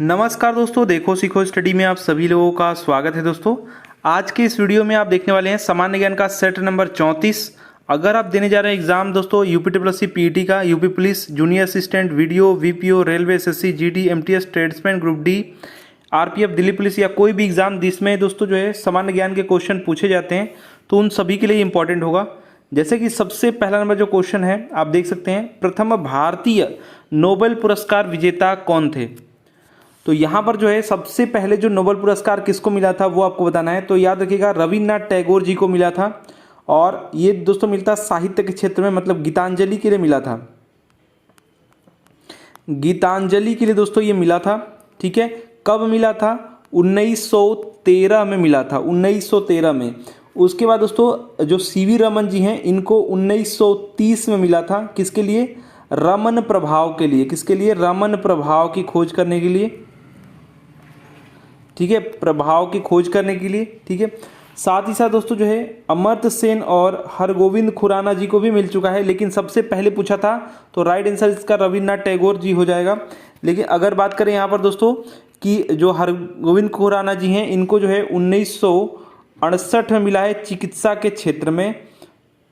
नमस्कार दोस्तों, देखो सीखो स्टडी में आप सभी लोगों का स्वागत है। दोस्तों आज के इस वीडियो में आप देखने वाले हैं सामान्य ज्ञान का सेट नंबर 34। अगर आप देने जा रहे हैं एग्जाम दोस्तों यूपीटीसी पीईटी का, UP police, junior assistant, video, VPO, railway, SSC, GD, MTS, tradesman, group D, RPF, Delhi police या कोई भी एग्जाम जिसमें दोस्तों सामान्य ज्ञान के क्वेश्चन पूछे जाते हैं तो उन सभी के लिए इंपॉर्टेंट होगा। जैसे कि सबसे पहला नंबर जो क्वेश्चन है आप देख सकते हैं, प्रथम भारतीय नोबेल पुरस्कार विजेता कौन थे। तो यहाँ पर सबसे पहले जो नोबेल पुरस्कार किसको मिला था वो आपको बताना है। तो याद रखिएगा रविन्द्रनाथ टैगोर जी को मिला था और ये दोस्तों मिलता साहित्य के क्षेत्र में, मतलब गीतांजलि के लिए मिला था। गीतांजलि के लिए दोस्तों ये मिला था। ठीक है, कब मिला था? 1913 में मिला था, 1913 में। उसके बाद दोस्तों जो सीवी रमन जी हैं इनको 1930 में मिला था। किसके लिए? रमन प्रभाव के लिए। किसके लिए? रमन प्रभाव की खोज करने के लिए। ठीक है, प्रभाव की खोज करने के लिए। ठीक है, साथ ही साथ दोस्तों अमर्त्य सेन और हरगोविंद खुराना जी को भी मिल चुका है, लेकिन सबसे पहले पूछा था तो राइट आंसर इसका रविन्द्रनाथ टैगोर जी हो जाएगा। लेकिन अगर बात करें यहाँ पर दोस्तों कि जो हरगोविंद खुराना जी हैं इनको 1968 में मिला है चिकित्सा के क्षेत्र में,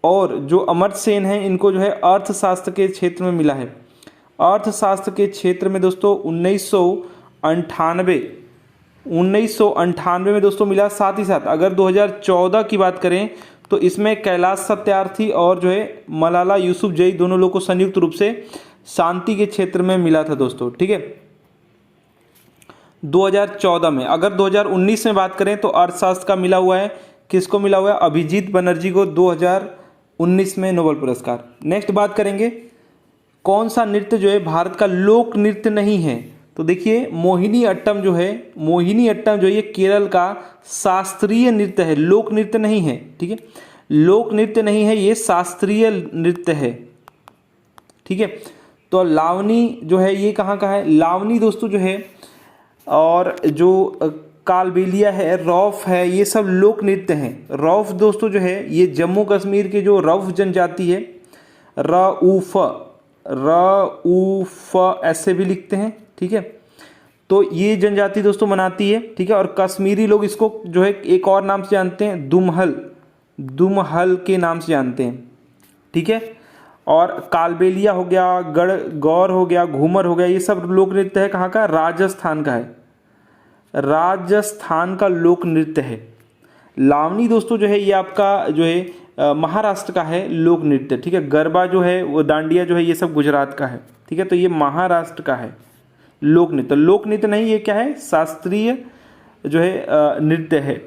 और जो अमर्त्य सेन हैं इनको अर्थशास्त्र के क्षेत्र में मिला है। अर्थशास्त्र के क्षेत्र में दोस्तों 1998 में दोस्तों मिला। साथ ही साथ अगर 2014 की बात करें तो इसमें कैलाश सत्यार्थी और मलाला यूसुफजई दोनों लोग को संयुक्त रूप से शांति के क्षेत्र में मिला था दोस्तों। ठीक है, 2014 में। अगर 2019 में बात करें तो अर्थशास्त्र का मिला हुआ है। किसको मिला हुआ है? अभिजीत बनर्जी को 2019 में नोबेल पुरस्कार। नेक्स्ट बात करेंगे कौन सा नृत्य भारत का लोक नृत्य नहीं है। तो देखिए मोहिनी अट्टम ये केरल का शास्त्रीय नृत्य है, लोक नृत्य नहीं है। ठीक है, लोक नृत्य नहीं है, ये शास्त्रीय नृत्य है। ठीक है, तो लावनी ये कहाँ का है? लावनी दोस्तों और जो कालबेलिया है, रौफ है, ये सब लोक नृत्य हैं। रौफ दोस्तों ये जम्मू कश्मीर के जो रौफ जनजाति है, रऊफ ऐसे भी लिखते हैं। ठीक है, तो ये जनजाति दोस्तों मनाती है। ठीक है, और कश्मीरी लोग इसको एक और नाम से जानते हैं, दुमहल के नाम से जानते हैं। ठीक है, और कालबेलिया हो गया, गौर हो गया, घूमर हो गया, ये सब लोक नृत्य है। कहाँ का? राजस्थान का है, राजस्थान का लोक नृत्य है। लावनी दोस्तों ये आपका महाराष्ट्र का है लोक नृत्य। ठीक है, गरबा वो डांडिया ये सब गुजरात का है। ठीक है, तो ये महाराष्ट्र का है लोक नृत्य। लोक नृत्य नहीं, ये क्या है? शास्त्रीय नृत्य है।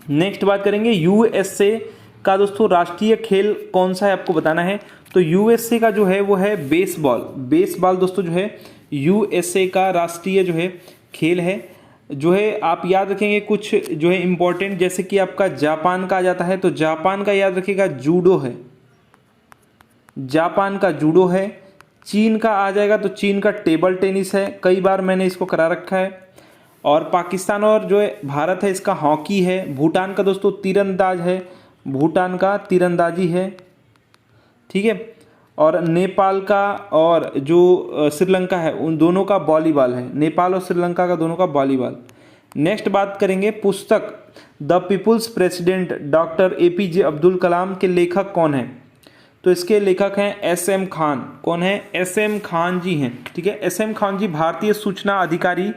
नेक्स्ट बात करेंगे यूएसए का दोस्तों राष्ट्रीय खेल कौन सा है, आपको बताना है। तो यूएसए का वो है बेसबॉल। बेसबॉल दोस्तों यूएसए का राष्ट्रीय खेल है। आप याद रखेंगे कुछ इंपॉर्टेंट, जैसे कि आपका जापान का आ जाता है तो जापान का याद रखिएगा जूडो है, जापान का जूडो है। चीन का आ जाएगा तो चीन का टेबल टेनिस है, कई बार मैंने इसको करा रखा है। और पाकिस्तान और भारत है इसका हॉकी है। भूटान का दोस्तों तीरंदाज है, भूटान का तीरंदाजी है। ठीक है, और नेपाल का और जो श्रीलंका है उन दोनों का वॉलीबॉल है। नेपाल और श्रीलंका का दोनों का वॉलीबॉल। नेक्स्ट बात करेंगे पुस्तक the people's president doctor APJ Abdul Kalam के लेखक कौन है। तो इसके लेखक हैं एसएम खान। कौन है? एसएम खान जी हैं। ठीक है, एसएम खान जी भारतीय सूचना अधिकारी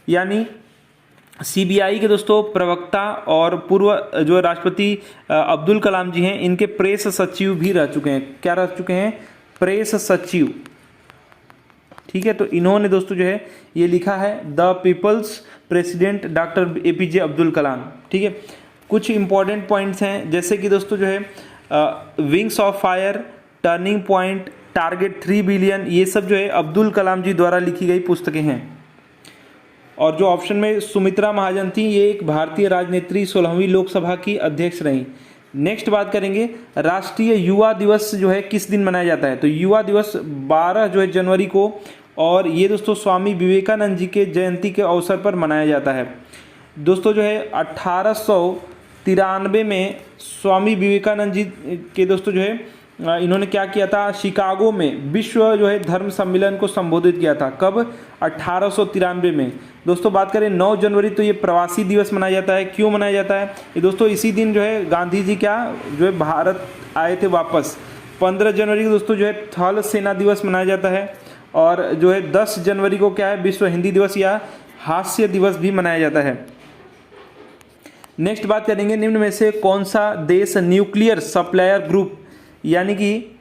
यानी सीबीआई के दोस्तों प्रवक्ता और पूर्व राष्ट्रपति अब्दुल कलाम जी हैं, इनके प्रेस सचिव भी रह चुके हैं। क्या रह चुके हैं? प्रेस सचिव। ठीक है, तो इन्होंने दोस्तों ये लिखा है the people's president doctor APJ Abdul Kalam. ठीक है, कुछ इंपॉर्टेंट पॉइंट्स हैं जैसे कि दोस्तों wings of fire, turning point, target 3 billion, ये सब अब्दुल कलाम जी द्वारा लिखी गई पुस्तकें हैं। और जो ऑप्शन में सुमित्रा महाजन थी, ये एक भारतीय राजनेत्री, 16वीं लोकसभा की अध्यक्ष रहीं। नेक्स्ट बात करेंगे राष्ट्रीय युवा दिवस किस दिन मनाया जाता है। तो युवा दिवस 12 जनवरी को, और ये दोस्तों स्वामी विवेकानंद जी के जयंती के अवसर पर मनाया जाता है। दोस्तों 1893 में स्वामी विवेकानंद जी के दोस्तों इन्होंने क्या किया था, शिकागो में विश्व जो है धर्म सम्मेलन को संबोधित किया था। कब? 1893 में। दोस्तों बात करें 9 जनवरी, तो ये प्रवासी दिवस मनाया जाता है। क्यों मनाया जाता है ये दोस्तों? इसी दिन जो है गांधी जी क्या जो है भारत आए थे वापस। 15 जनवरी को दोस्तों जो है थल सेना दिवस मनाया जाता है। और जो है 10 जनवरी को क्या है, विश्व हिंदी दिवस या हास्य दिवस भी मनाया जाता है। नेक्स्ट बात करेंगे, निम्न में से कौन सा देश न्यूक्लियर सप्लायर ग्रुप यानी कि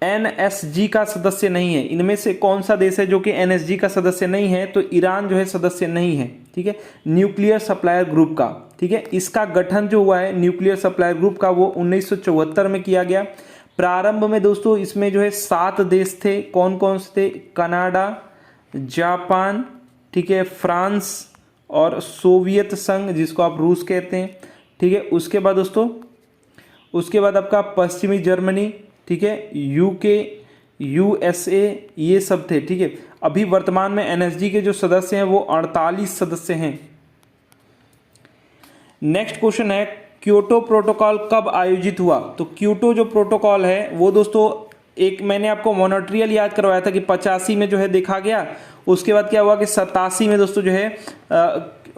एनएसजी का सदस्य नहीं है? इनमें से कौन सा देश है जो कि एनएसजी का सदस्य नहीं है? तो ईरान जो है सदस्य नहीं है, ठीक है, न्यूक्लियर सप्लायर ग्रुप का, ठीक है। इसका गठन जो हुआ है न्यूक्लियर सप्लायर ग्रुप का, वो 1974 में किया गया। प्रारंभ में दोस्तों इसमें जो है 7 देश थे। कौन कौन से थे? कनाडा, जापान, ठीक है, फ्रांस और सोवियत संघ जिसको आप रूस कहते हैं, ठीक है। उसके बाद दोस्तों उसके बाद आपका पश्चिमी जर्मनी, ठीक है, यूके, यूएसए, ये सब थे, ठीक है। अभी वर्तमान में एनएसजी के जो सदस्य हैं वो 48 सदस्य हैं। नेक्स्ट क्वेश्चन है, क्योटो प्रोटोकॉल कब आयोजित हुआ? तो क्योटो जो प्रोटोकॉल है वो दोस्तों एक मैंने आपको मॉन्ट्रियल याद करवाया था कि 85 में जो है देखा गया। उसके बाद क्या हुआ कि 87 में दोस्तों जो है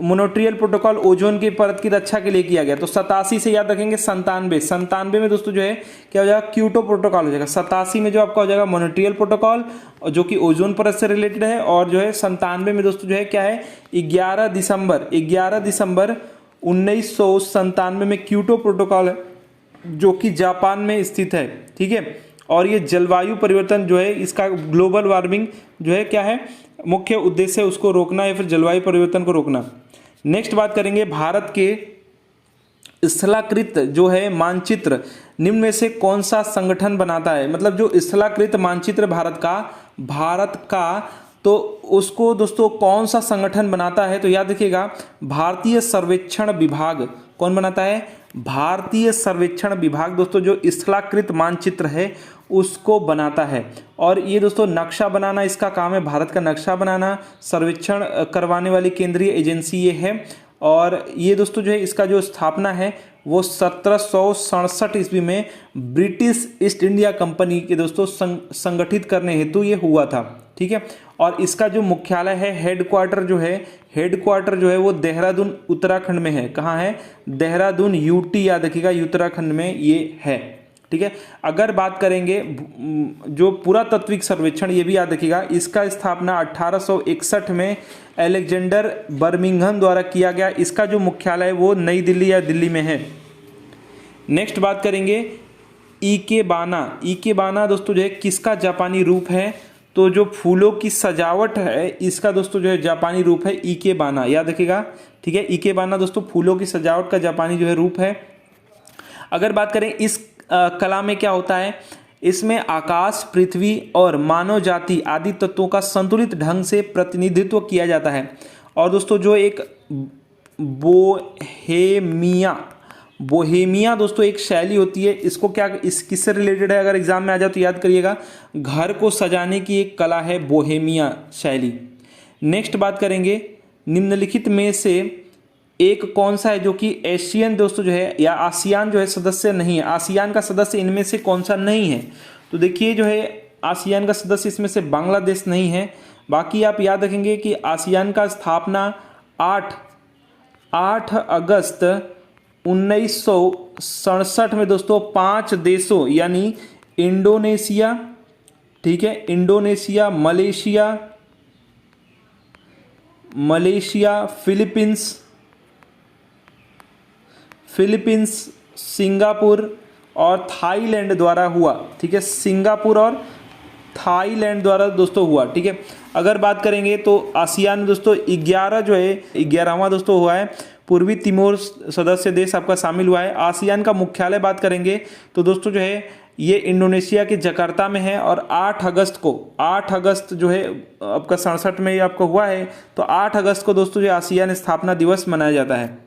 मॉन्ट्रियल प्रोटोकॉल ओजोन की परत की रक्षा के लिए किया गया। तो 87 से याद रखेंगे 97 में दोस्तों जो है क्या हो जाएगा, क्योटो प्रोटोकॉल हो जाएगा। 87 में जो आपका हो जाएगा मॉन्ट्रियल प्रोटोकॉल जो कि ओजोन परत से रिलेटेड है। और जो है 97 में दोस्तों जो है क्या है, 11 दिसंबर 1997 में क्योटो प्रोटोकॉल है जो कि जापान में स्थित है, ठीक है। और ये जलवायु परिवर्तन जो है इसका ग्लोबल वार्मिंग जो है क्या है, मुख्य उद्देश्य है उसको रोकना या फिर जलवायु परिवर्तन को रोकना। नेक्स्ट बात करेंगे, भारत के स्थलाकृत जो है मानचित्र निम्न में से कौन सा संगठन बनाता है? मतलब जो स्थलाकृत मानचित्र भारत का तो उसको दोस्तों कौन सा संगठन बनाता है? तो याद रखिएगा भारतीय सर्वेक्षण विभाग। कौन बनाता है? भारतीय सर्वेक्षण विभाग दोस्तों जो स्थलाकृत मानचित्र है उसको बनाता है। और ये दोस्तों नक्शा बनाना इसका काम है, भारत का नक्शा बनाना, सर्वेक्षण करवाने वाली केंद्रीय एजेंसी ये है। और ये दोस्तों जो है इसका जो स्थापना है वो 1767 ईस्वी में ब्रिटिश ईस्ट इंडिया कंपनी के दोस्तों संगठित करने हेतु ये हुआ था, ठीक है। और इसका जो मुख्यालय है, हेडक्वार्टर जो है वो देहरादून उत्तराखंड में है। कहाँ है? देहरादून, यूटी याद रखिएगा, उत्तराखंड में ये है, ठीक है। अगर बात करेंगे जो पुरातात्विक सर्वेक्षण, ये भी याद रखिएगा, इसका स्थापना 1861 में अलेक्जेंडर बर्मिंघम द्वारा किया गया। इसका जो मुख्यालय है वो नई दिल्ली या दिल्ली में है। नेक्स्ट बात करेंगे इकेबाना दोस्तों जो है किसका जापानी रूप है? तो जो फूलों की सजावट है इसका दोस्तों जो है जापानी रूप है इकेबाना, याद रखिएगा, ठीक है। इकेबाना दोस्तों फूलों की सजावट का जापानी जो है रूप है। अगर बात करें इस कला में क्या होता है, इसमें आकाश, पृथ्वी और मानव जाति आदि तत्वों का संतुलित ढंग से प्रतिनिधित्व किया जाता है। और दोस्तों जो एक बोहेमिया दोस्तों एक शैली होती है, इसको क्या इस किससे रिलेटेड है? अगर एग्जाम में आ जाए तो याद करिएगा, घर को सजाने की एक कला है बोहेमिया शैली। नेक्स्ट बात करेंगे, निम्नलिखित में से एक कौन सा है जो कि एशियन दोस्तों जो है या आसियान जो है सदस्य नहीं है? आसियान का सदस्य इनमें से कौन सा नहीं है? तो देखिए जो है आसियान का सदस्य इसमें से बांग्लादेश नहीं है। बाकी आप याद रखेंगे कि आसियान का स्थापना 8 अगस्त 1967 में दोस्तों 5 देशों यानी इंडोनेशिया, ठीक है, इंडोनेशिया, मलेशिया, फिलीपींस, सिंगापुर और थाईलैंड द्वारा हुआ, ठीक है। सिंगापुर और थाईलैंड द्वारा दोस्तों हुआ, ठीक है। अगर बात करेंगे तो आसियान दोस्तों 11वां दोस्तों हुआ है। पूर्वी तिमोर सदस्य देश आपका शामिल हुआ है। आसियान का मुख्यालय बात करेंगे तो दोस्तों जो है ये इंडोनेशिया के जकार्ता में है। और 8 अगस्त जो है आपका 67 में आपका हुआ है। तो 8 अगस्त को दोस्तों जो आसियान स्थापना दिवस मनाया जाता है।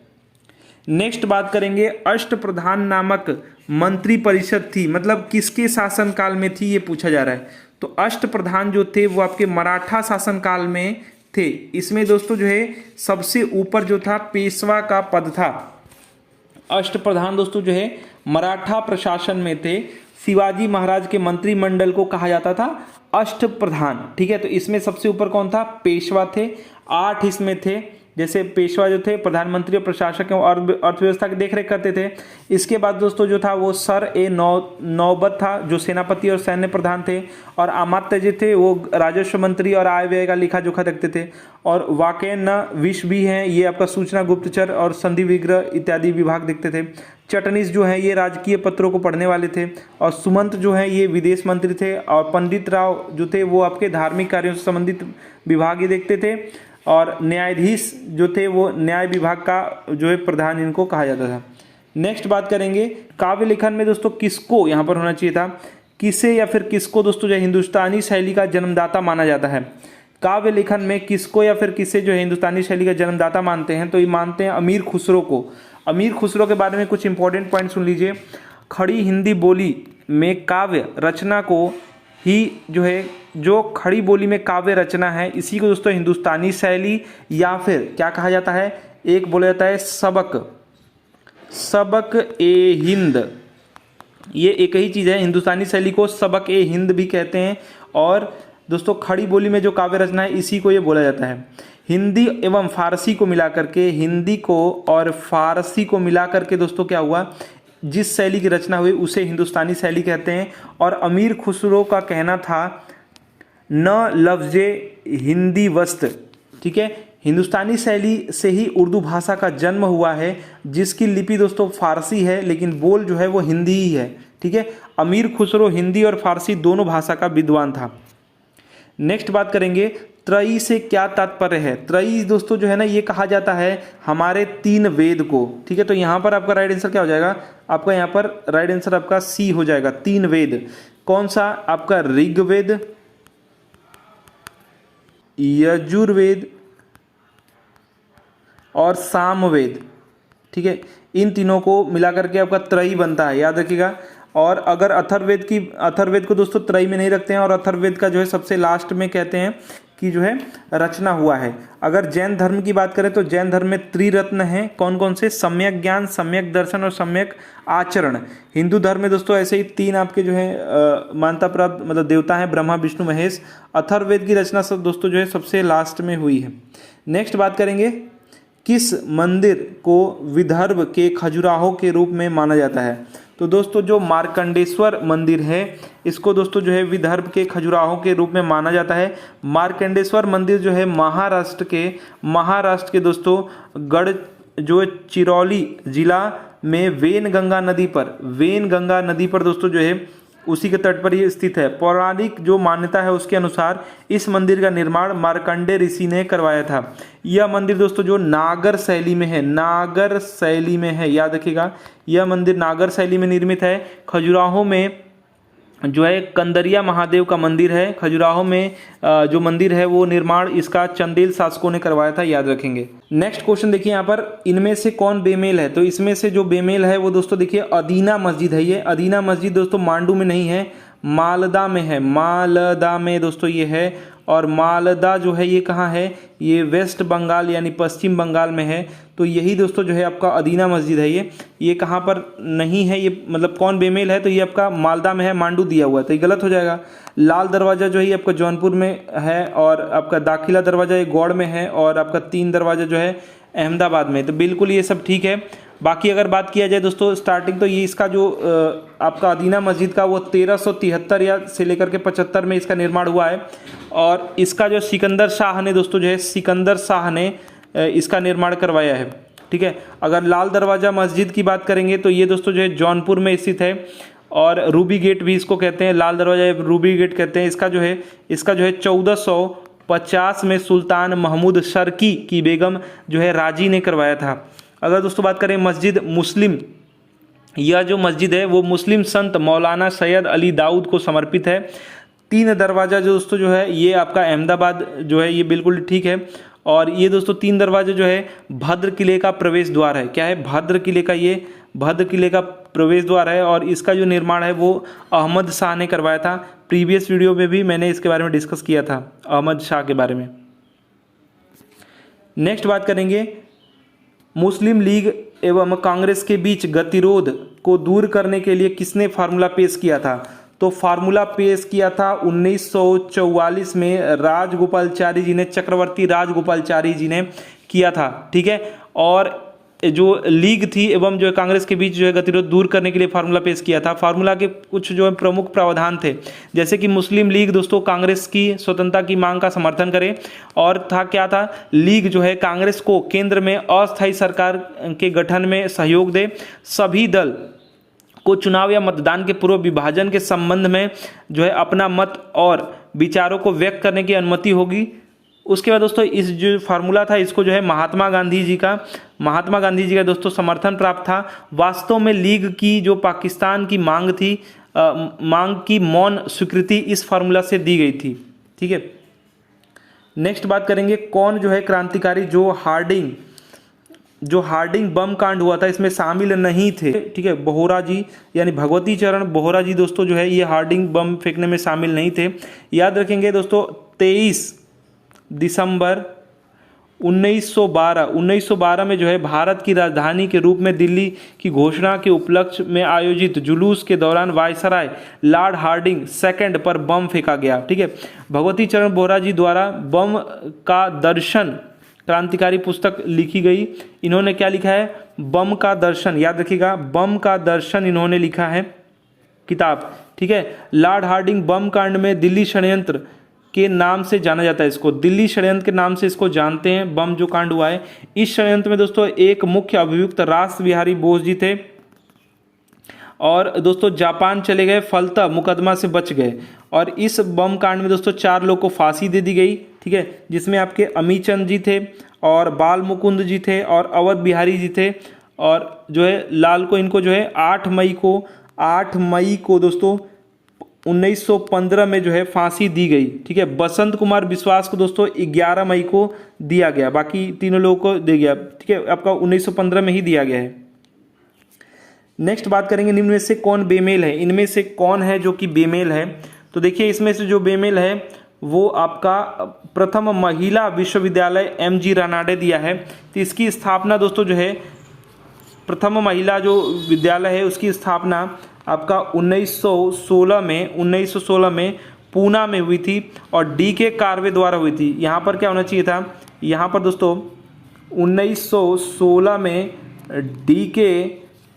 नेक्स्ट बात करेंगे, अष्टप्रधान नामक मंत्री परिषद थी, मतलब किसके शासनकाल में थी ये पूछा जा रहा है। तो अष्टप्रधान जो थे वो आपके मराठा शासनकाल में थे। इसमें दोस्तों जो है सबसे ऊपर जो था पेशवा का पद था। अष्टप्रधान दोस्तों जो है मराठा प्रशासन में थे। शिवाजी महाराज के मंत्रिमंडल को कहा जाता था अष्टप्रधान। ठीक है, तो इसमें सबसे ऊपर कौन था? पेशवा थे। 8 इसमें थे, जैसे पेशवा जो थे प्रधानमंत्री और प्रशासक और अर्थव्यवस्था की देखरेख करते थे। इसके बाद दोस्तों जो था वो सर ए नौबत था, जो सेनापति और सैन्य प्रधान थे। और अमात्य जी थे, वो राजस्व मंत्री और आय व्यय का लेखा जोखा रखते थे। और वाकई न विश भी हैं, ये आपका सूचना गुप्तचर और संधि विग्रह इत्यादि विभाग देखते थे। चटनीस जो है ये राजकीय पत्रों को पढ़ने वाले थे। और सुमंत जो है ये विदेश मंत्री थे। और पंडित राव जो थे वो आपके धार्मिक कार्यों से संबंधित विभाग ही देखते थे। और न्यायाधीश जो थे वो न्याय विभाग का जो है प्रधान इनको कहा जाता था। नेक्स्ट बात करेंगे काव्य लेखन में दोस्तों किसको यहाँ पर होना चाहिए था? किसे या फिर किसको दोस्तों जो हिंदुस्तानी शैली का जन्मदाता माना जाता है? काव्य लेखन में किसको या फिर किसे जो है हिंदुस्तानी शैली का जन्मदाता मानते हैं? तो ये मानते हैं अमीर खुसरो को। अमीर खुसरो के बारे में कुछ इंपॉर्टेंट पॉइंट सुन लीजिए। खड़ी हिंदी बोली में काव्य रचना को ही जो है, जो खड़ी बोली में काव्य रचना है, इसी को दोस्तों हिंदुस्तानी शैली या फिर क्या कहा जाता है? एक बोला जाता है सबक ए हिंद। ये एक ही चीज़ है, हिंदुस्तानी शैली को सबक ए हिंद भी कहते हैं। और दोस्तों खड़ी बोली में जो काव्य रचना है इसी को ये बोला जाता है। हिंदी एवं फारसी को मिला करके, हिंदी को और फारसी को मिला करके दोस्तों क्या हुआ, जिस शैली की रचना हुई उसे हिंदुस्तानी शैली कहते हैं। और अमीर खुसरो का कहना था न लफ्ज़े हिंदी वस्त। ठीक है, हिंदुस्तानी शैली से ही उर्दू भाषा का जन्म हुआ है, जिसकी लिपि दोस्तों फारसी है लेकिन बोल जो है वो हिंदी ही है। ठीक है, अमीर खुसरो हिंदी और फारसी दोनों भाषा का विद्वान था। नेक्स्ट बात करेंगे त्रयी से क्या तात्पर्य है? त्रयी दोस्तों जो है ना, ये कहा जाता है हमारे 3 वेद को। ठीक है, तो यहाँ पर आपका राइट आंसर क्या हो जाएगा? आपका यहाँ पर राइट आंसर आपका सी हो जाएगा। 3 वेद कौन सा? आपका ऋग्वेद, यजुर्वेद और सामवेद। ठीक है, इन तीनों को मिलाकर के आपका त्रयी बनता है, याद रखिएगा। और अगर अथर्ववेद को दोस्तों त्रयी में नहीं रखते हैं, और अथर्ववेद का जो है सबसे लास्ट में कहते हैं कि जो है रचना हुआ है। अगर जैन धर्म की बात करें तो जैन धर्म में त्रिरत्न हैं, कौन कौन से? सम्यक ज्ञान, सम्यक दर्शन और सम्यक आचरण। हिंदू धर्म में दोस्तों ऐसे ही 3 आपके जो है मान्यता प्राप्त मतलब देवता हैं, ब्रह्मा विष्णु महेश। अथर्ववेद की रचना सब दोस्तों जो है सबसे लास्ट में हुई है। नेक्स्ट बात करेंगे किस मंदिर को विदर्भ के खजुराहो के रूप में माना जाता है? तो दोस्तों जो मार्कंडेश्वर मंदिर है इसको दोस्तों जो है विदर्भ के खजुराहो के रूप में माना जाता है। मार्कंडेश्वर मंदिर जो है महाराष्ट्र के दोस्तों गढ़ जो चिरौली जिला में वेनगंगा नदी पर दोस्तों जो है उसी के तट पर ये स्थित है। पौराणिक जो मान्यता है उसके अनुसार इस मंदिर का निर्माण मार्कंडेय ऋषि ने करवाया था। यह मंदिर दोस्तों जो नागर शैली में है, याद रखिएगा, यह मंदिर नागर शैली में निर्मित है। खजुराहो में जो है कंदरिया महादेव का मंदिर है। खजुराहो में जो मंदिर है वो निर्माण इसका चंदेल शासकों ने करवाया था, याद रखेंगे। नेक्स्ट क्वेश्चन देखिए यहाँ पर, इनमें से कौन बेमेल है? तो इसमें से जो बेमेल है वो दोस्तों देखिए अदीना मस्जिद है। ये अदीना मस्जिद दोस्तों मांडू में नहीं है, मालदा में है। मालदा में दोस्तों ये है। और मालदा जो है ये कहाँ है? ये वेस्ट बंगाल यानी पश्चिम बंगाल में है। तो यही दोस्तों जो है आपका अदीना मस्जिद है। ये कहाँ पर नहीं है? ये मतलब कौन बेमेल है? तो ये आपका मालदा में है, मांडू दिया हुआ है, तो ये गलत हो जाएगा। लाल दरवाज़ा जो है ये आपका जौनपुर में है। और आपका दाखिला दरवाज़ा ये गौड़ में है। और आपका 3 दरवाज़ा जो है अहमदाबाद में। तो बिल्कुल ये सब ठीक है। बाकी अगर बात किया जाए दोस्तों स्टार्टिंग, तो ये इसका जो आपका अदीना मस्जिद का वो 1373 या से लेकर के 75 में इसका निर्माण हुआ है। और इसका जो सिकंदर शाह ने इसका निर्माण करवाया है। ठीक है, अगर लाल दरवाज़ा मस्जिद की बात करेंगे तो ये दोस्तों जो है जौनपुर में स्थित है। और रूबी गेट भी इसको कहते हैं, लाल दरवाज़ा रूबी गेट कहते हैं। इसका जो है 1450 में सुल्तान महमूद शर्की की बेगम जो है राजी ने करवाया था। अगर दोस्तों बात करें मस्जिद मुस्लिम, यह जो मस्जिद है वो मुस्लिम संत मौलाना सैयद अली दाऊद को समर्पित है। 3 दरवाज़ा जो दोस्तों जो है ये आपका अहमदाबाद जो है ये बिल्कुल ठीक है। और ये दोस्तों 3 दरवाजे जो है भद्र किले का प्रवेश द्वार है। क्या है? भद्र किले का प्रवेश द्वार है। और इसका जो निर्माण है वो अहमद शाह ने करवाया था। प्रीवियस वीडियो में भी मैंने इसके बारे में डिस्कस किया था, अहमद शाह के बारे में। नेक्स्ट बात करेंगे मुस्लिम लीग एवं कांग्रेस के बीच गतिरोध को दूर करने के लिए किसने फार्मूला पेश किया था? तो फार्मूला पेश किया था 1944 में राजगोपालाचारी जी ने, चक्रवर्ती राजगोपालाचारी जी ने किया था। ठीक है, और जो लीग थी एवं जो है कांग्रेस के बीच जो है गतिरोध दूर करने के लिए फार्मूला पेश किया था। फार्मूला के कुछ जो है प्रमुख प्रावधान थे, जैसे कि मुस्लिम लीग दोस्तों कांग्रेस की स्वतंत्रता की मांग का समर्थन करे, और था क्या था, लीग जो है कांग्रेस को केंद्र में अस्थायी सरकार के गठन में सहयोग दे, सभी दल को चुनाव या मतदान के पूर्व विभाजन के संबंध में जो है अपना मत और विचारों को व्यक्त करने की अनुमति होगी। उसके बाद दोस्तों इस जो फार्मूला था इसको जो है महात्मा गांधी जी का दोस्तों समर्थन प्राप्त था। वास्तव में लीग की जो पाकिस्तान की मांग थी, मांग की मौन स्वीकृति इस फार्मूला से दी गई थी। ठीक है, नेक्स्ट बात करेंगे कौन जो है क्रांतिकारी जो हार्डिंग बम कांड हुआ था इसमें शामिल नहीं थे। ठीक है, बोहरा जी यानी भगवती चरण बोहरा जी दोस्तों जो है ये हार्डिंग बम फेंकने में शामिल नहीं थे। याद रखेंगे दोस्तों 23 दिसंबर 1912 में जो है भारत की राजधानी के रूप में दिल्ली की घोषणा के उपलक्ष्य में आयोजित जुलूस के दौरान वायसराय लॉर्ड हार्डिंग सेकंड पर बम फेंका गया। ठीक है, भगवती चरण बोहरा जी द्वारा बम का दर्शन क्रांतिकारी पुस्तक लिखी गई। इन्होंने क्या लिखा है? बम का दर्शन, याद रखिएगा, बम का दर्शन इन्होंने लिखा है किताब। ठीक है, लॉर्ड हार्डिंग बम कांड में दिल्ली षड्यंत्र के नाम से जाना जाता है, इसको दिल्ली षड्यंत्र के नाम से इसको जानते हैं, बम जो कांड हुआ है। इस षड्यंत्र में दोस्तों एक मुख्य अभियुक्त रास बिहारी बोस जी थे, और दोस्तों जापान चले गए, फलतः मुकदमा से बच गए। और इस बम कांड में दोस्तों 4 लोग को फांसी दे दी गई। ठीक है, जिसमें आपके अमीचंद जी थे, और बाल मुकुंद जी थे, और अवध बिहारी जी थे, और जो है लाल को इनको जो है 8 मई को दोस्तों 1915 में जो है फांसी दी गई। ठीक है, बसंत कुमार विश्वास को दोस्तों 11 मई को दिया गया, बाकी तीनों लोगों को दे गया। ठीक है, आपका 1915 में ही दिया गया है। नेक्स्ट बात करेंगे निम्न में से कौन बेमेल है, इनमें से कौन है जो कि बेमेल है? तो देखिए इसमें से जो बेमेल है वो आपका प्रथम महिला विश्वविद्यालय MG रानाडे दिया है। तो इसकी स्थापना दोस्तों जो है, प्रथम महिला जो विद्यालय है उसकी स्थापना आपका 1916 में पूना में हुई थी, और DK कार्वे द्वारा हुई थी। यहाँ पर क्या होना चाहिए था, यहाँ पर दोस्तों 1916 में DK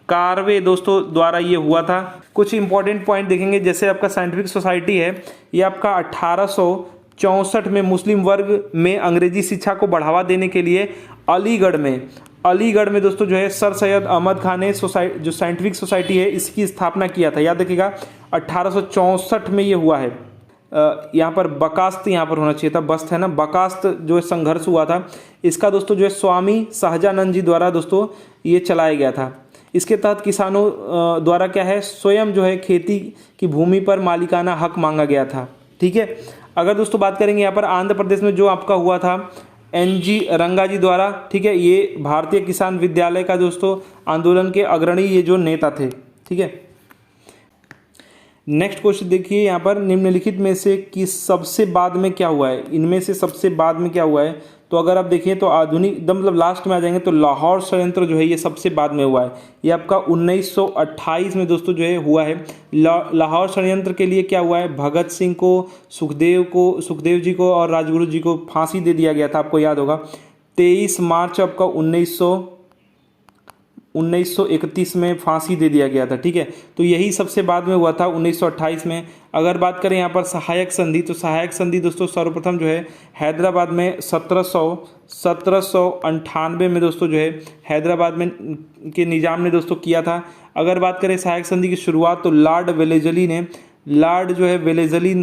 कार्वे दोस्तों द्वारा ये हुआ था। कुछ इंपॉर्टेंट पॉइंट देखेंगे, जैसे आपका साइंटिफिक सोसाइटी है, ये आपका 1864 में मुस्लिम वर्ग में अंग्रेजी शिक्षा को बढ़ावा देने के लिए अलीगढ़ में दोस्तों जो है सर सैयद अहमद खान ने जो साइंटिफिक सोसाइटी है इसकी स्थापना किया था। याद रखिएगा 1864 में ये हुआ है। यहाँ पर बकास्त यहाँ पर होना चाहिए था, बस्त है ना, बकास्त जो संघर्ष हुआ था इसका दोस्तों जो है स्वामी सहजानंद जी द्वारा दोस्तों ये चलाया गया था। इसके तहत किसानों द्वारा क्या है, स्वयं जो है खेती की भूमि पर मालिकाना हक मांगा गया था। ठीक है, अगर दोस्तों बात करेंगे यहाँ पर आंध्र प्रदेश में जो आपका हुआ था NG रंगा जी द्वारा। ठीक है, ये भारतीय किसान विद्यालय का दोस्तों आंदोलन के अग्रणी ये जो नेता थे। ठीक है, नेक्स्ट क्वेश्चन देखिए यहाँ पर, निम्नलिखित में से कि सबसे बाद में क्या हुआ है, इनमें से सबसे बाद में क्या हुआ है? तो अगर आप देखिए तो आधुनिक मतलब लास्ट में आ जाएंगे तो लाहौर षड्यंत्र जो है ये सबसे बाद में हुआ है। ये आपका 1928 में दोस्तों जो है हुआ है। लाहौर षड्यंत्र के लिए क्या हुआ है, भगत सिंह को, सुखदेव जी को और राजगुरु जी को फांसी दे दिया गया था, आपको याद होगा। 23 मार्च आपका 1931 में फांसी दे दिया गया था। ठीक है, तो यही सबसे बाद में हुआ था 1928 में। अगर बात करें यहाँ पर सहायक संधि, तो सहायक संधि दोस्तों सर्वप्रथम जो है हैदराबाद में 1798 में दोस्तों जो है हैदराबाद में के निज़ाम ने दोस्तों किया था। अगर बात करें सहायक संधि की शुरुआत तो लॉर्ड वेलेज़ली ने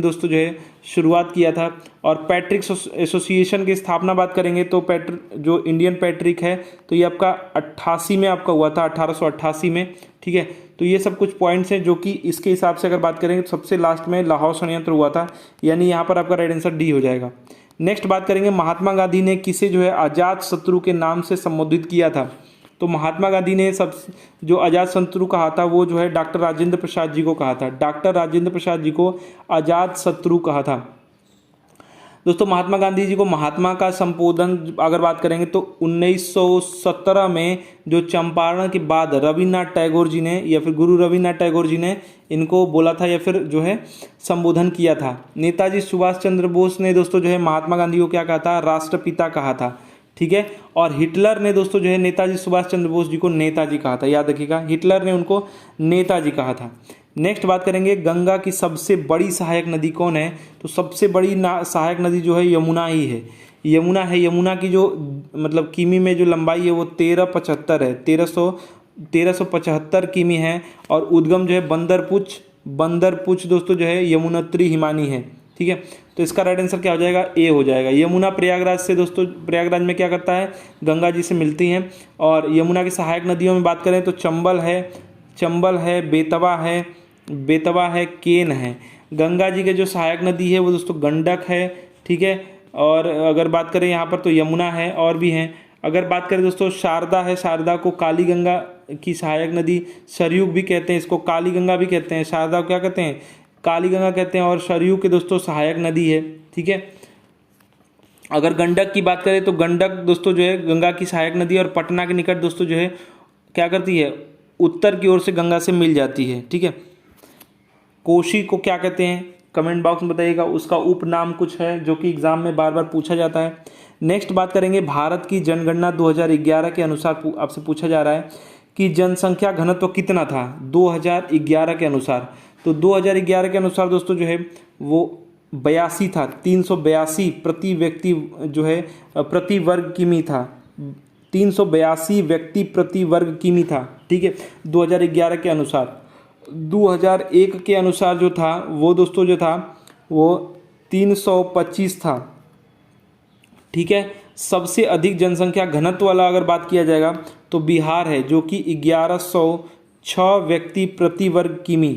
दोस्तों जो है शुरुआत किया था। और पैट्रिक एसोसिएशन की स्थापना बात करेंगे तो जो इंडियन पैट्रिक है तो ये आपका 88 में आपका हुआ था, 1888 में। ठीक है, तो ये सब कुछ पॉइंट्स हैं जो कि इसके हिसाब से अगर बात करेंगे तो सबसे लास्ट में लाहौर षड्यंत्र हुआ था, यानी यहाँ पर आपका राइट आंसर डी हो जाएगा। नेक्स्ट बात करेंगे महात्मा गांधी ने किसे जो है अजात शत्रु के नाम से संबोधित किया था? तो महात्मा गांधी ने सब जो अजात शत्रु कहा था वो जो है डॉक्टर राजेंद्र प्रसाद जी को कहा था। डॉक्टर राजेंद्र प्रसाद जी को अजात शत्रु कहा था। दोस्तों महात्मा गांधी जी को महात्मा का संबोधन अगर बात करेंगे तो 1917 में जो चंपारण के बाद रविन्द्रनाथ टैगोर जी ने या फिर गुरु रविन्द्रनाथ टैगोर जी ने इनको बोला था या फिर जो है संबोधन किया था। नेताजी सुभाष चंद्र बोस ने दोस्तों जो है महात्मा गांधी को क्या कहा था, राष्ट्रपिता कहा था, ठीक है। और हिटलर ने दोस्तों जो है नेताजी सुभाष चंद्र बोस जी को नेताजी कहा था, याद रखिएगा, हिटलर ने उनको नेताजी कहा था। नेक्स्ट बात करेंगे गंगा की सबसे बड़ी सहायक नदी कौन है, तो सबसे बड़ी सहायक नदी जो है यमुना ही है, यमुना है। यमुना की जो मतलब किमी में जो लंबाई है वो 1375 है, 1375 किमी है। और उद्गम जो है बंदरपुच दोस्तों जो है यमुनोत्री हिमानी है, ठीक है। तो इसका राइट आंसर क्या हो जाएगा, ए हो जाएगा। यमुना प्रयागराज से दोस्तों, प्रयागराज में क्या करता है, गंगा जी से मिलती हैं। और यमुना की सहायक नदियों में बात करें तो चंबल है, बेतवा है, केन है। गंगा जी के जो सहायक नदी है वो दोस्तों गंडक है, ठीक है। और अगर बात करें यहाँ पर तो यमुना है और भी हैं। अगर बात करें दोस्तों शारदा है, शारदा को काली गंगा की सहायक नदी सरयू भी कहते हैं, इसको काली गंगा भी कहते हैं, शारदा को क्या कहते हैं, काली गंगा कहते हैं। और सरयू के दोस्तों सहायक नदी है, ठीक है। अगर गंडक की बात करें तो गंडक दोस्तों जो है गंगा की सहायक नदी और पटना के निकट दोस्तों जो है क्या करती है, उत्तर की ओर से गंगा से मिल जाती है, ठीक है। कोशी को क्या कहते हैं, कमेंट बॉक्स में बताइएगा, उसका उपनाम कुछ है जो कि एग्जाम में बार बार पूछा जाता है। नेक्स्ट बात करेंगे भारत की जनगणना 2011 के अनुसार आपसे पूछा जा रहा है कि जनसंख्या घनत्व कितना था 2011 के अनुसार। तो 2011 के अनुसार दोस्तों जो है वो 82 था, 382 प्रति व्यक्ति जो है प्रति वर्ग किमी था, 382 व्यक्ति प्रति वर्ग किमी था, ठीक है, 2011 के अनुसार। 2001 के अनुसार जो था वो दोस्तों जो था वो 325 था, ठीक है। सबसे अधिक जनसंख्या घनत्व वाला अगर बात किया जाएगा तो बिहार है जो कि 1106 व्यक्ति प्रति वर्ग किमी,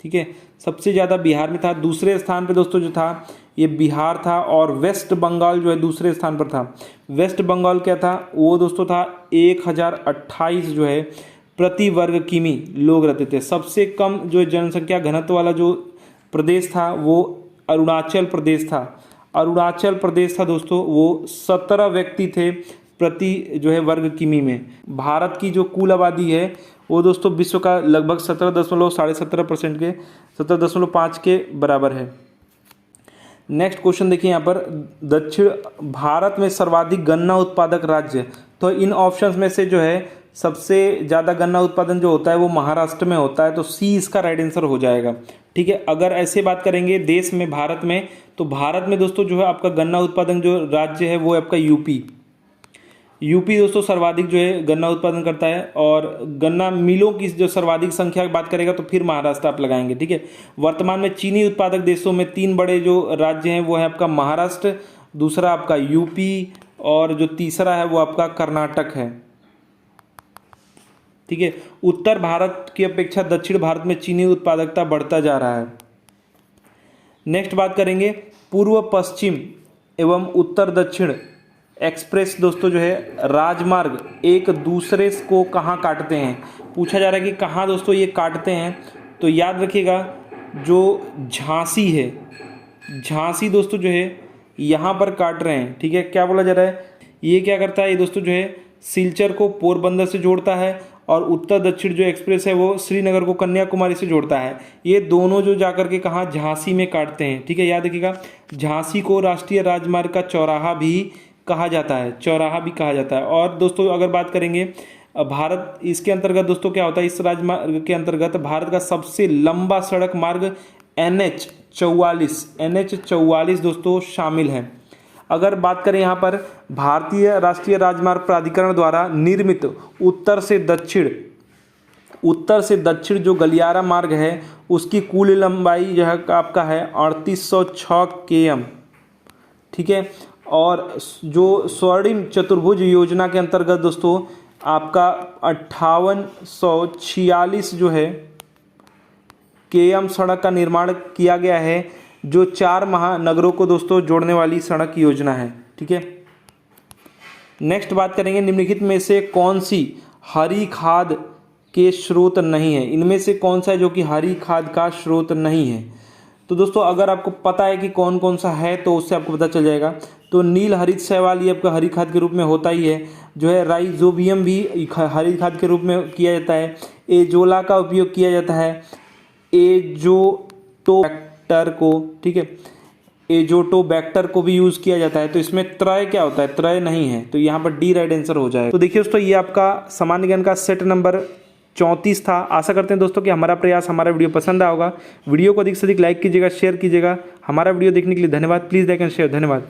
ठीक है, सबसे ज़्यादा बिहार में था। दूसरे स्थान पे दोस्तों जो था ये बिहार था। और वेस्ट बंगाल जो है दूसरे स्थान पर था। वेस्ट बंगाल क्या था, वो दोस्तों था 1028 जो है प्रति वर्ग किमी लोग रहते थे। सबसे कम जो जनसंख्या घनत्व वाला जो प्रदेश था वो अरुणाचल प्रदेश था। अरुणाचल प्रदेश था दोस्तों, वो 17 व्यक्ति थे प्रति जो है वर्ग किमी में। भारत की जो कुल आबादी है वो दोस्तों विश्व का लगभग 17.17% के 17.5 के बराबर है। नेक्स्ट क्वेश्चन देखिए यहाँ पर, दक्षिण भारत में सर्वाधिक गन्ना उत्पादक राज्य। तो इन ऑप्शंस में से जो है सबसे ज़्यादा गन्ना उत्पादन जो होता है वो महाराष्ट्र में होता है, तो सी इसका राइट आंसर हो जाएगा, ठीक है। अगर ऐसे बात करेंगे देश में, भारत में, तो भारत में दोस्तों जो है आपका गन्ना उत्पादन जो राज्य है वो आपका यूपी दोस्तों सर्वाधिक जो है गन्ना उत्पादन करता है। और गन्ना मिलों की जो सर्वाधिक संख्या की बात करेगा तो फिर महाराष्ट्र आप लगाएंगे, ठीक है। वर्तमान में चीनी उत्पादक देशों में 3 बड़े जो राज्य हैं वो है आपका महाराष्ट्र, दूसरा आपका यूपी और जो तीसरा है वो आपका कर्नाटक है, ठीक है। उत्तर भारत की अपेक्षा दक्षिण भारत में चीनी उत्पादकता बढ़ता जा रहा है। नेक्स्ट बात करेंगे पूर्व पश्चिम एवं उत्तर दक्षिण एक्सप्रेस दोस्तों जो है राजमार्ग एक दूसरे को कहाँ काटते हैं, पूछा जा रहा है कि कहाँ दोस्तों ये काटते हैं। तो याद रखिएगा जो झांसी है, झांसी दोस्तों जो है यहाँ पर काट रहे हैं, ठीक है। क्या बोला जा रहा है, ये क्या करता है, ये दोस्तों जो है सिलचर को पोरबंदर से जोड़ता है और उत्तर दक्षिण जो एक्सप्रेस है वो श्रीनगर को कन्याकुमारी से जोड़ता है। ये दोनों जो जाकर के कहाँ, झांसी में काटते हैं, ठीक है। याद रखिएगा झांसी को राष्ट्रीय राजमार्ग का चौराहा भी कहा जाता है, चौराहा भी कहा जाता है। और दोस्तों अगर बात करेंगे भारत, इसके अंतर्गत दोस्तों क्या होता है, इस राजमार्ग के अंतर्गत भारत का सबसे लंबा सड़क मार्ग NH44 दोस्तों शामिल है। अगर बात करें यहाँ पर भारतीय राष्ट्रीय राजमार्ग प्राधिकरण द्वारा निर्मित उत्तर से दक्षिण जो गलियारा मार्ग है उसकी कुल लंबाई यह आपका है 3806 km, ठीक है। और जो स्वर्णिम चतुर्भुज योजना के अंतर्गत दोस्तों आपका 5846 जो है km सड़क का निर्माण किया गया है, जो 4 महानगरों को दोस्तों जोड़ने वाली सड़क योजना है, ठीक है। नेक्स्ट बात करेंगे निम्नलिखित में से कौन सी हरी खाद के स्रोत नहीं है, इनमें से कौन सा है जो कि हरी खाद का स्रोत नहीं है। तो दोस्तों अगर आपको पता है कि कौन कौन सा है तो उससे आपको पता चल जाएगा। तो नील हरित शैवाल ये आपका हरी खाद के रूप में होता ही है। जो है राइजोबियम भी हरी खाद के रूप में किया जाता है। एजोला का उपयोग किया जाता है एजोटोबैक्टर को, ठीक है, एजोटोबैक्टर को भी यूज़ किया जाता है। तो इसमें त्रय क्या होता है, त्रय नहीं है, तो यहाँ पर डी राइट आंसर हो जाएगा। तो देखिए दोस्तों ये आपका सामान्य ज्ञान का सेट नंबर 34 था। आशा करते हैं दोस्तों कि हमारा प्रयास, हमारा वीडियो पसंद आया होगा। वीडियो को अधिक से अधिक लाइक कीजिएगा, शेयर कीजिएगा। हमारा वीडियो देखने के लिए धन्यवाद। Please like and share. धन्यवाद।